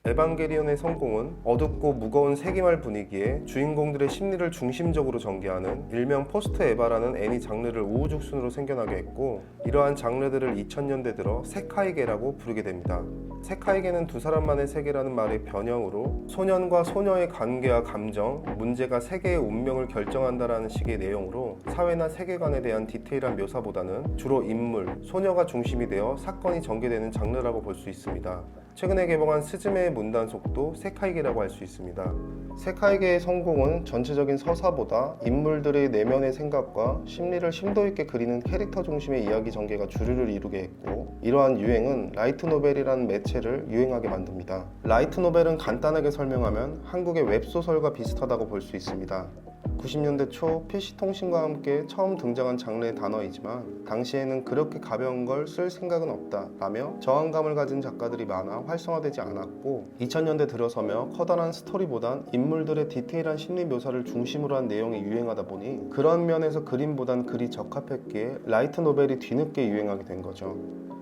에반게리온의 성공은 어둡고 무거운 세기말 분위기에 주인공들의 심리를 중심적으로 전개하는 일명 포스트 에바라는 애니 장르를 우후죽순으로 생겨나게 했고, 이러한 장르들을 2000년대 들어 세카이게라고 부르게 됩니다. 세카이게는 두 사람만의 세계라는 말의 변형으로 소년과 소녀의 관계와 감정, 문제가 세계의 운명을 결정한다라는 식의 내용으로 사회나 세계관에 대한 디테일한 묘사보다는 주로 인물, 소녀가 중심이 되어 사건이 전개되는 장르라고 볼 수 있습니다. 최근에 개봉한 스즈메의 문단속도 세카이게라고 할 수 있습니다. 세카이게의 성공은 전체적인 서사보다 인물들의 내면의 생각과 심리를 심도 있게 그리는 캐릭터 중심의 이야기 전개가 주류를 이루게 했고, 이러한 유행은 라이트 노벨이라는 매체를 유행하게 만듭니다. 라이트 노벨은 간단하게 설명하면 한국의 웹소설과 비슷하다고 볼 수 있습니다. 90년대 초 PC통신과 함께 처음 등장한 장르의 단어이지만 당시에는 그렇게 가벼운 걸 쓸 생각은 없다 라며 저항감을 가진 작가들이 많아 활성화되지 않았고, 2000년대 들어서며 커다란 스토리보단 인물들의 디테일한 심리 묘사를 중심으로 한 내용이 유행하다 보니 그런 면에서 그림보단 글이 적합했기에 라이트 노벨이 뒤늦게 유행하게 된 거죠.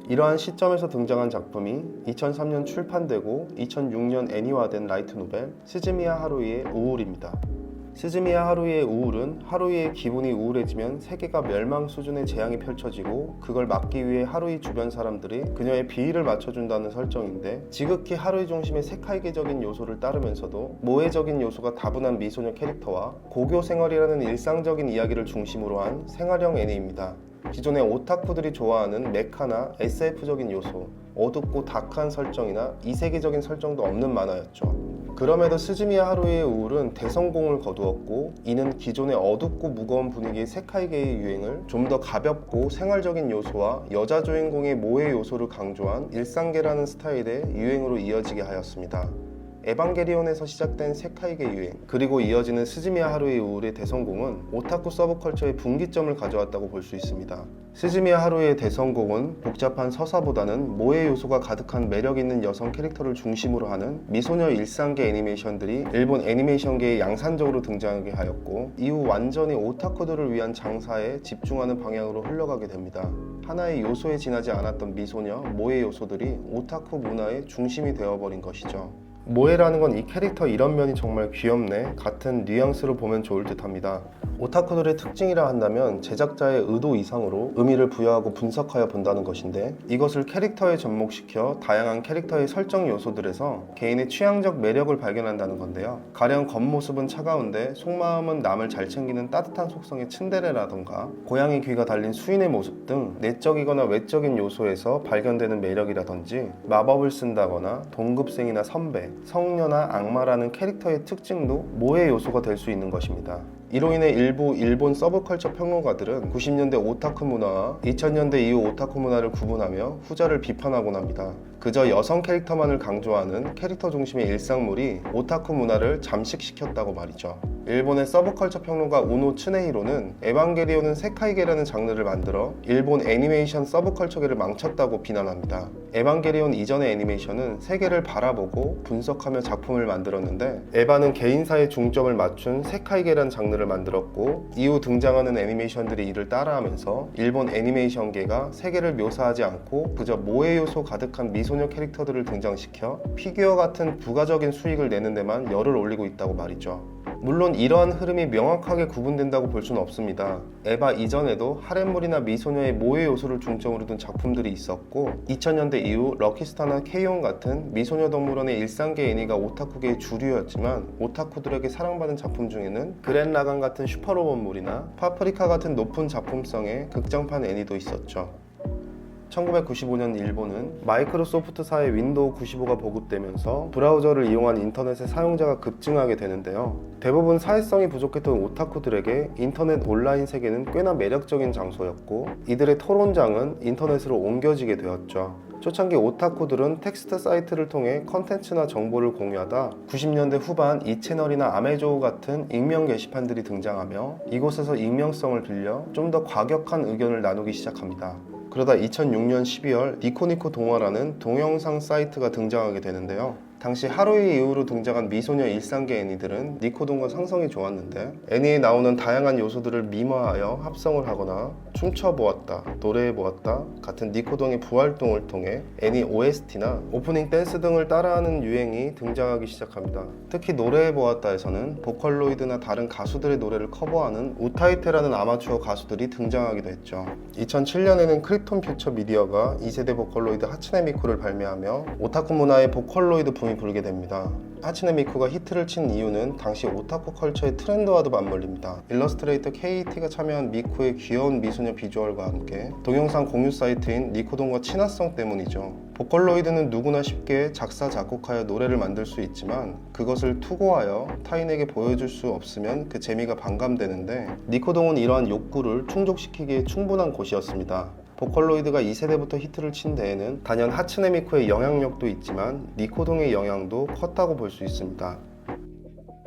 이러한 시점에서 등장한 작품이 2003년 출판되고 2006년 애니화된 라이트 노벨 스즈미야 하루이의 우울입니다. 스즈미야 하루이의 우울은 하루이의 기분이 우울해지면 세계가 멸망 수준의 재앙이 펼쳐지고 그걸 막기 위해 하루이 주변 사람들이 그녀의 비위를 맞춰준다는 설정인데, 지극히 하루이 중심의 세카이계적인 요소를 따르면서도 모해적인 요소가 다분한 미소녀 캐릭터와 고교 생활이라는 일상적인 이야기를 중심으로 한 생활형 애니입니다. 기존의 오타쿠들이 좋아하는 메카나 SF적인 요소, 어둡고 다크한 설정이나 이세계적인 설정도 없는 만화였죠. 그럼에도 스즈미야 하루이의 우울은 대성공을 거두었고, 이는 기존의 어둡고 무거운 분위기의 세카이게의 유행을 좀 더 가볍고 생활적인 요소와 여자 주인공의 모해 요소를 강조한 일상계라는 스타일의 유행으로 이어지게 하였습니다. 에반게리온에서 시작된 세카이게 유행, 그리고 이어지는 스즈미야 하루이의 우울의 대성공은 오타쿠 서브컬처의 분기점을 가져왔다고 볼 수 있습니다. 스즈미야 하루이의 대성공은 복잡한 서사보다는 모해 요소가 가득한 매력있는 여성 캐릭터를 중심으로 하는 미소녀 일상계 애니메이션들이 일본 애니메이션계에 양산적으로 등장하게 하였고, 이후 완전히 오타쿠들을 위한 장사에 집중하는 방향으로 흘러가게 됩니다. 하나의 요소에 지나지 않았던 미소녀, 모해 요소들이 오타쿠 문화의 중심이 되어버린 것이죠. 모해라는 건 이 캐릭터 이런 면이 정말 귀엽네 같은 뉘앙스로 보면 좋을 듯 합니다. 오타쿠들의 특징이라 한다면 제작자의 의도 이상으로 의미를 부여하고 분석하여 본다는 것인데, 이것을 캐릭터에 접목시켜 다양한 캐릭터의 설정 요소들에서 개인의 취향적 매력을 발견한다는 건데요. 가령 겉모습은 차가운데 속마음은 남을 잘 챙기는 따뜻한 속성의 츤데레라던가 고양이 귀가 달린 수인의 모습 등 내적이거나 외적인 요소에서 발견되는 매력이라든지, 마법을 쓴다거나 동급생이나 선배, 성녀나 악마라는 캐릭터의 특징도 모해 요소가 될 수 있는 것입니다. 이로 인해 일부 일본 서브컬처 평론가들은 90년대 오타쿠 문화와 2000년대 이후 오타쿠 문화를 구분하며 후자를 비판하곤 합니다. 그저 여성 캐릭터만을 강조하는 캐릭터 중심의 일상물이 오타쿠 문화를 잠식시켰다고 말이죠. 일본의 서브컬처 평론가 우노 츠네히로는 에반게리온은 세카이게라는 장르를 만들어 일본 애니메이션 서브컬처계를 망쳤다고 비난합니다. 에반게리온 이전의 애니메이션은 세계를 바라보고 분석하며 작품을 만들었는데, 에바는 개인사에 중점을 맞춘 세카이게라는 장르를 만들었고, 이후 등장하는 애니메이션들이 이를 따라하면서 일본 애니메이션계가 세계를 묘사하지 않고 그저 모해 요소 가득한 미소녀 캐릭터들을 등장시켜 피규어 같은 부가적인 수익을 내는 데만 열을 올리고 있다고 말이죠. 물론 이러한 흐름이 명확하게 구분된다고 볼 수는 없습니다. 에바 이전에도 하렘물이나 미소녀의 모해 요소를 중점으로 둔 작품들이 있었고, 2000년대 이후 럭키스타나 케이온 같은 미소녀 동물원의 일상계 애니가 오타쿠계의 주류였지만, 오타쿠들에게 사랑받은 작품 중에는 그랜 라간 같은 슈퍼로봇물이나 파프리카 같은 높은 작품성의 극장판 애니도 있었죠. 1995년 일본은 마이크로소프트사의 윈도우 95가 보급되면서 브라우저를 이용한 인터넷의 사용자가 급증하게 되는데요. 대부분 사회성이 부족했던 오타쿠들에게 인터넷 온라인 세계는 꽤나 매력적인 장소였고, 이들의 토론장은 인터넷으로 옮겨지게 되었죠. 초창기 오타쿠들은 텍스트 사이트를 통해 컨텐츠나 정보를 공유하다 90년대 후반 이채널이나 아메조우 같은 익명 게시판들이 등장하며 이곳에서 익명성을 빌려 좀 더 과격한 의견을 나누기 시작합니다. 그러다 2006년 12월 니코니코 동화라는 동영상 사이트가 등장하게 되는데요. 당시 하루이 이후로 등장한 미소녀 일상계 애니들은 니코동과 상성이 좋았는데 애니에 나오는 다양한 요소들을 미화하여 합성을 하거나 춤춰보았다, 노래해보았다 같은 니코동의 부활동을 통해 애니 OST나 오프닝 댄스 등을 따라하는 유행이 등장하기 시작합니다. 특히 노래해보았다에서는 보컬로이드나 다른 가수들의 노래를 커버하는 우타이테라는 아마추어 가수들이 등장하기도 했죠. 2007년에는 크립톤 퓨처 미디어가 2세대 보컬로이드 하츠네 미쿠를 발매하며 오타쿠 문화의 보컬로이드 붐이 불게 됩니다. 하츠네 미쿠가 히트를 친 이유는 당시 오타쿠 컬처의 트렌드와도 맞물립니다. 일러스트레이터 KT가 참여한 미쿠의 귀여운 미소녀 비주얼과 함께 동영상 공유 사이트인 니코동과 친화성 때문이죠. 보컬로이드는 누구나 쉽게 작사, 작곡하여 노래를 만들 수 있지만 그것을 투고하여 타인에게 보여줄 수 없으면 그 재미가 반감되는데 니코동은 이러한 욕구를 충족시키기에 충분한 곳이었습니다. 보컬로이드가 2세대부터 히트를 친 데에는 단연 하츠네 미쿠의 영향력도 있지만 니코동의 영향도 컸다고 볼 수 있습니다.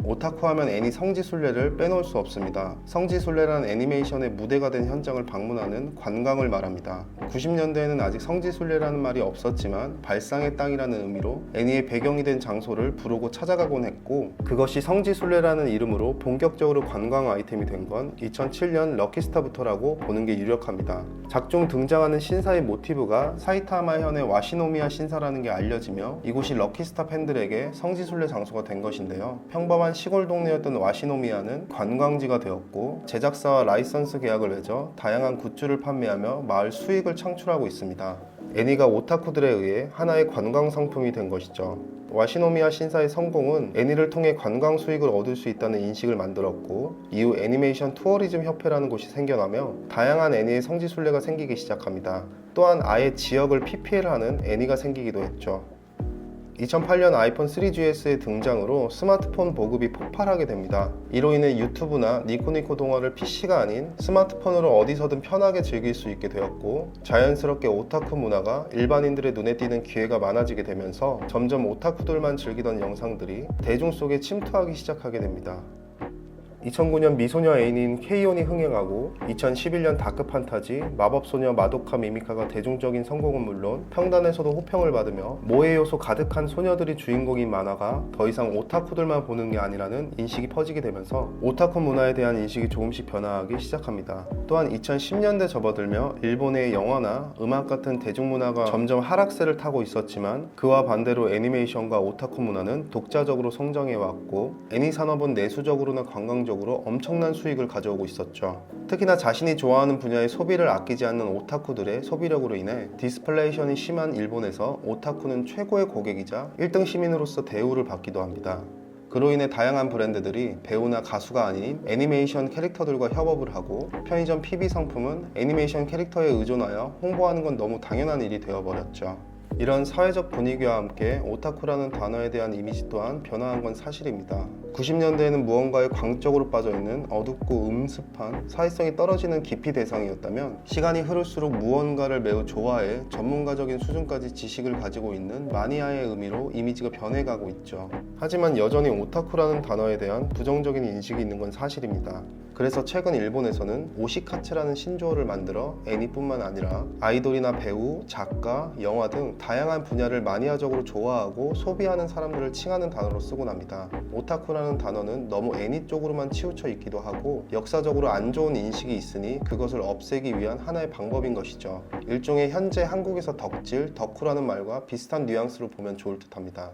오타쿠 하면 애니 성지순례를 빼놓을 수 없습니다. 성지순례란 애니메이션의 무대가 된 현장을 방문하는 관광을 말합니다. 90년대에는 아직 성지순례라는 말이 없었지만 발상의 땅이라는 의미로 애니의 배경이 된 장소를 부르고 찾아가곤 했고 그것이 성지순례라는 이름으로 본격적으로 관광 아이템이 된 건 2007년 럭키스타부터라고 보는 게 유력합니다. 작중 등장하는 신사의 모티브가 사이타마 현의 와시노미야 신사라는 게 알려지며 이곳이 럭키스타 팬들에게 성지순례 장소가 된 것인데요. 평범한 시골 동네였던 와시노미야는 관광지가 되었고 제작사와 라이선스 계약을 맺어 다양한 굿즈를 판매하며 마을 수익을 창출하고 있습니다. 애니가 오타쿠들에 의해 하나의 관광 상품이 된 것이죠. 와시노미야 신사의 성공은 애니를 통해 관광 수익을 얻을 수 있다는 인식을 만들었고 이후 애니메이션 투어리즘 협회라는 곳이 생겨나며 다양한 애니의 성지순례가 생기기 시작합니다. 또한 아예 지역을 PPL 하는 애니가 생기기도 했죠. 2008년 아이폰 3GS의 등장으로 스마트폰 보급이 폭발하게 됩니다. 이로 인해 유튜브나 니코니코 동화를 PC가 아닌 스마트폰으로 어디서든 편하게 즐길 수 있게 되었고 자연스럽게 오타쿠 문화가 일반인들의 눈에 띄는 기회가 많아지게 되면서 점점 오타쿠들만 즐기던 영상들이 대중 속에 침투하기 시작하게 됩니다. 2009년 미소녀 애인인 케이온이 흥행하고 2011년 다크 판타지, 마법소녀 마도카 미미카가 대중적인 성공은 물론 평단에서도 호평을 받으며 모해 요소 가득한 소녀들이 주인공인 만화가 더 이상 오타쿠들만 보는 게 아니라는 인식이 퍼지게 되면서 오타쿠 문화에 대한 인식이 조금씩 변화하기 시작합니다. 또한 2010년대 접어들며 일본의 영화나 음악 같은 대중문화가 점점 하락세를 타고 있었지만 그와 반대로 애니메이션과 오타쿠 문화는 독자적으로 성장해왔고 애니 산업은 내수적으로나 관광적으로 엄청난 수익을 가져오고 있었죠. 특히나 자신이 좋아하는 분야의 소비를 아끼지 않는 오타쿠들의 소비력으로 인해 디스플레이션이 심한 일본에서 오타쿠는 최고의 고객이자 1등 시민으로서 대우를 받기도 합니다. 그로 인해 다양한 브랜드들이 배우나 가수가 아닌 애니메이션 캐릭터들과 협업을 하고 편의점 PB 상품은 애니메이션 캐릭터에 의존하여 홍보하는 건 너무 당연한 일이 되어버렸죠. 이런 사회적 분위기와 함께 오타쿠라는 단어에 대한 이미지 또한 변화한 건 사실입니다. 90년대에는 무언가에 광적으로 빠져있는 어둡고 음습한 사회성이 떨어지는 기피 대상이었다면 시간이 흐를수록 무언가를 매우 좋아해 전문가적인 수준까지 지식을 가지고 있는 마니아의 의미로 이미지가 변해가고 있죠. 하지만 여전히 오타쿠라는 단어에 대한 부정적인 인식이 있는 건 사실입니다. 그래서 최근 일본에서는 오시카츠라는 신조어를 만들어 애니뿐만 아니라 아이돌이나 배우, 작가, 영화 등 다양한 분야를 마니아적으로 좋아하고 소비하는 사람들을 칭하는 단어로 쓰곤 합니다. 오타쿠라는 단어는 너무 애니 쪽으로만 치우쳐 있기도 하고 역사적으로 안 좋은 인식이 있으니 그것을 없애기 위한 하나의 방법인 것이죠. 일종의 현재 한국에서 덕질, 덕후라는 말과 비슷한 뉘앙스로 보면 좋을 듯합니다.